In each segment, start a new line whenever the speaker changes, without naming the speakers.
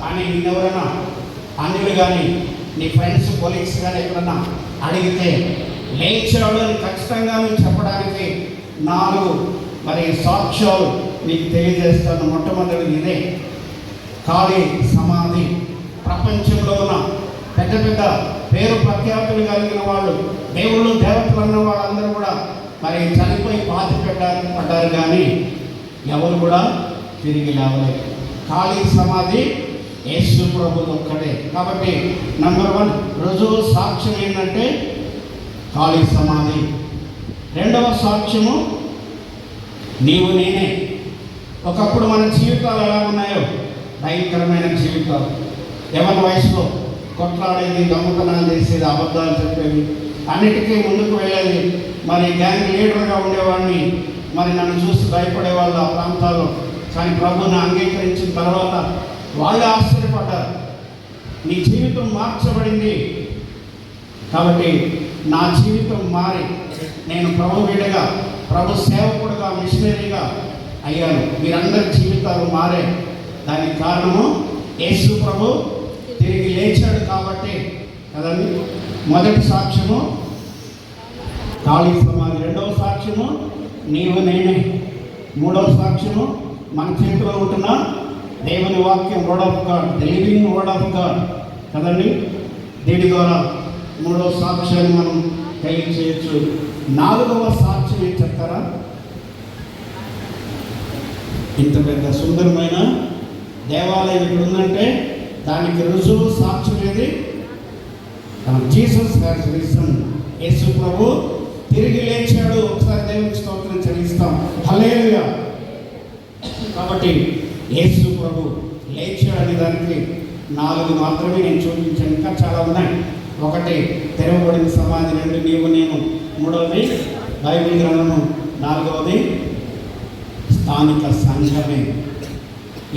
కానీ నేనెవరైనా అన్యులు కానీ నీ ఫ్రెండ్స్ కొలీగ్స్ కానీ ఎక్కడన్నా అడిగితే లేచాడు అని ఖచ్చితంగా నువ్వు చెప్పడానికి 4 మరి సాక్ష్యాలు నీకు తెలియజేస్తాను. మొట్టమొదటి ఇదే, ఖాళీ సమాధి. ప్రపంచంలో ఉన్న పెద్ద పెద్ద పేరు ప్రఖ్యాతులు కలిగిన వాళ్ళు, దేవుళ్ళు దేవతలు అన్న వాళ్ళందరూ కూడా మరి చనిపోయి పాతి పడ్డారు కానీ ఎవరు కూడా తిరిగి లేవలేదు. ఖాళీ సమాధి యేసు ప్రభువు ఒక్కడే. కాబట్టి నంబర్ 1 రుజువు సాక్ష్యం ఏంటంటే ఖాళీ సమాధి. రెండవ సాక్ష్యము నీవు నేనే. ఒకప్పుడు మన జీవితాలు ఎలా ఉన్నాయో భయంకరమైన జీవితాలు. ఎవరి వయసులో కొట్లాడేది, దొంగతనాలు చేసేది, అబద్ధాలు చెప్పేది, అన్నిటికీ ముందుకు వెళ్ళేది. మరి గ్యాంగ్ లీడర్గా ఉండేవాడిని. మరి నన్ను చూసి భయపడేవాళ్ళు ఆ ప్రాంతాల్లో. కానీ ప్రభువుని అంగీకరించిన తర్వాత వాళ్ళు ఆశ్చర్యపడ్డారు. నీ జీవితం మార్చబడింది. కాబట్టి నా జీవితం మారి నేను ప్రభు బిడ్డగా, ప్రభు సేవకుడుగా, మిషనరీగా అయ్యాను. మీరందరి జీవితాలు మారే. దానికి కారణము యేసు ప్రభు తిరిగి లేచాడు కాబట్టి కదండి. మొదటి సాక్ష్యము ఖాళీ సమాధి. రెండవ సాక్ష్యము నీవు నేనే. మూడవ సాక్ష్యము మన చేతిలో ఉంటున్న దేవుని వాక్యం, word of God, the living word of God కదండి. దీని ద్వారా మూడవ సాక్ష్యాన్ని మనం తెలియచేయచ్చు. 4వ సాక్ష్యం ఏం చెప్తారా? ఇంత పెద్ద సుందరమైన దేవాలయం ఇక్కడ ఉందంటే దానికి రుజువు సాక్ష్యం ఏది? Jesus has రిసన్. యేసు ప్రభు తిరిగి లేచాడు. ఒకసారి దేవునికి స్తోత్రం చెల్లిస్తాం. హల్లెలూయా. కాబట్టి యేసు ప్రభు లేచాడని దానికి 4 మాత్రమే నేను చూపించాను. ఇంకా చాలా ఉన్నాయి. 1 తెరవబడిన సమాధి, 2 నీవు నేను, 3వది బైబిల్ గ్రంథము, 4వది స్థానిక సంఘమే.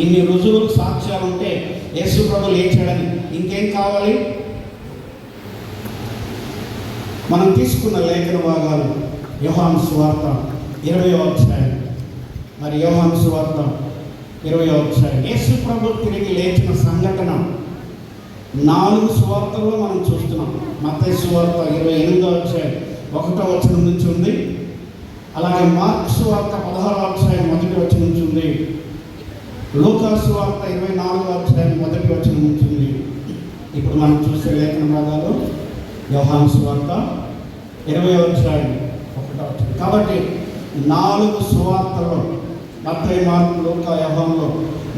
ఇన్ని రుజువులు సాక్ష్యాలు ఉంటే యేసు ప్రభు లేచాడని ఇంకేం కావాలి? మనం తీసుకున్న లేఖన భాగాలు యోహాను సువార్త 20వ అధ్యాయం. మరి యోహాను సువార్త 20వ అధ్యాయం యేసు ప్రభు తిరిగి లేచిన సంఘటన 4 సువార్తల్లో మనం చూస్తున్నాం. మత్తయి సువార్త 28వ అధ్యాయం 1వ వచనం నుంచి ఉంది. అలాగే మార్కు సువార్త 16వ అధ్యాయం 1వ వచనం నుంచి ఉంది. లూకా సువార్త 24వ అధ్యాయం 1వ వచనం నుంచి ఉంది. ఇప్పుడు మనం చూసే లేఖన భాగాలు యోహాను సువార్త 20వ అధ్యాయం 1వ వచనం. కాబట్టి 4 సువార్తలు మత్తయి, మార్కు, లూకా, యోహానులో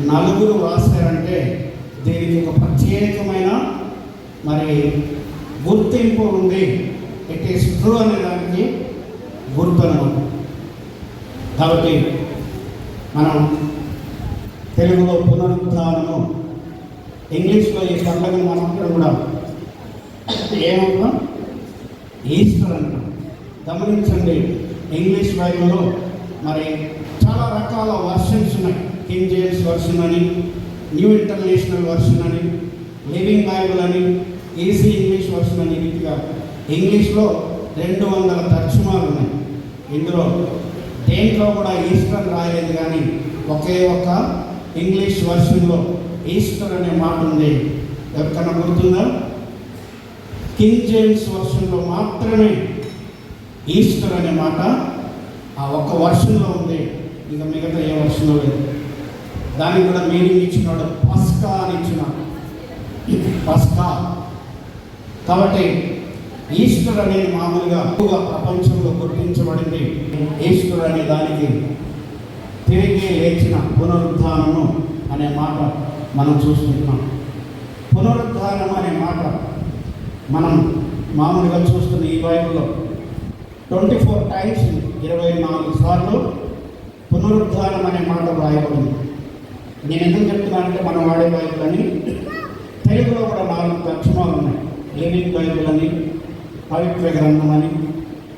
4 రాశారంటే దీనికి ఒక ప్రత్యేకమైన మరి గుర్తింపు ఉంది. ఇట్ ఈస్ ట్రూ అనే దానికి గుర్తును. కాబట్టి మనం తెలుగులో పునరుద్ధానము, ఇంగ్లీష్లో ఈ పండుగను మనం కూడా ఏమంటాం? ఈస్టర్ అంటాం. గమనించండి, ఇంగ్లీష్ బైబిల్లో మరి చాలా రకాల వర్షన్స్ ఉన్నాయి. కింగ్ జేమ్స్ వర్షన్ అని, న్యూ ఇంటర్నేషనల్ వర్షన్ అని, లివింగ్ బైబిల్ అని, ఈజీ ఇంగ్లీష్ వర్షన్ అని. రీతిగా ఇంగ్లీష్లో 200 తర్జుమాలు ఉన్నాయి. ఇందులో దేంట్లో కూడా ఈస్టర్ రాయలేదు, కానీ ఒకే ఒక ఇంగ్లీష్ వర్షన్లో ఈస్టర్ అనే మాట ఉంది. ఎవరికన్నా గుర్తుందా? కింగ్ జేమ్స్ వర్షన్లో మాత్రమే ఈస్టర్ అనే మాట ఆ ఒక్క వర్షన్లో ఉంది. ఇంకా మిగతా ఏ వర్షన్లో లేదు. దానికి కూడా మీనింగ్ ఇచ్చినాడు, పస్కా అని ఇచ్చినాడు. పస్కా. కాబట్టి ఈస్టర్ అనేది మామూలుగా ఎక్కువగా ప్రపంచంలో గుర్తించబడింది. ఈస్టర్ అనే దానికి తిరిగి లేచిన పునరుద్ధానము అనే మాట మనం చూస్తున్నాం. పునరుద్ధానం అనే మాట మనం మామూలుగా చూస్తున్న ఈ బైబిల్లో 24 టైమ్స్ 24 సార్లు పునరుద్ధానం అనే మాట రాయబడింది. నేను ఎందుకు చెప్తున్నానంటే మనం వాడే బైబిల్ అని తెలుగులో కూడా 4 తర్జుమాలు ఉన్నాయి. లివింగ్ బైబిల్ అని, పవిత్ర గ్రంథం అని,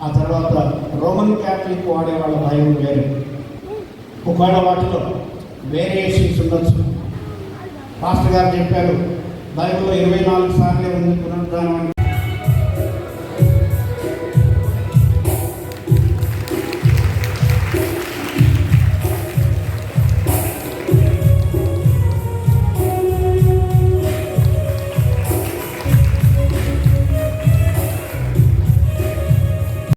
ఆ తర్వాత రోమన్ క్యాథలిక్ వాడే వాళ్ళ బైబిల్ వేరే. ఒకవేళ వాటిలో వేరియేషన్స్ ఉండొచ్చు. పాస్టర్ గారు చెప్పారు బైబిల్లో 24 సార్లే ఉంది పునరుద్ధానం అని.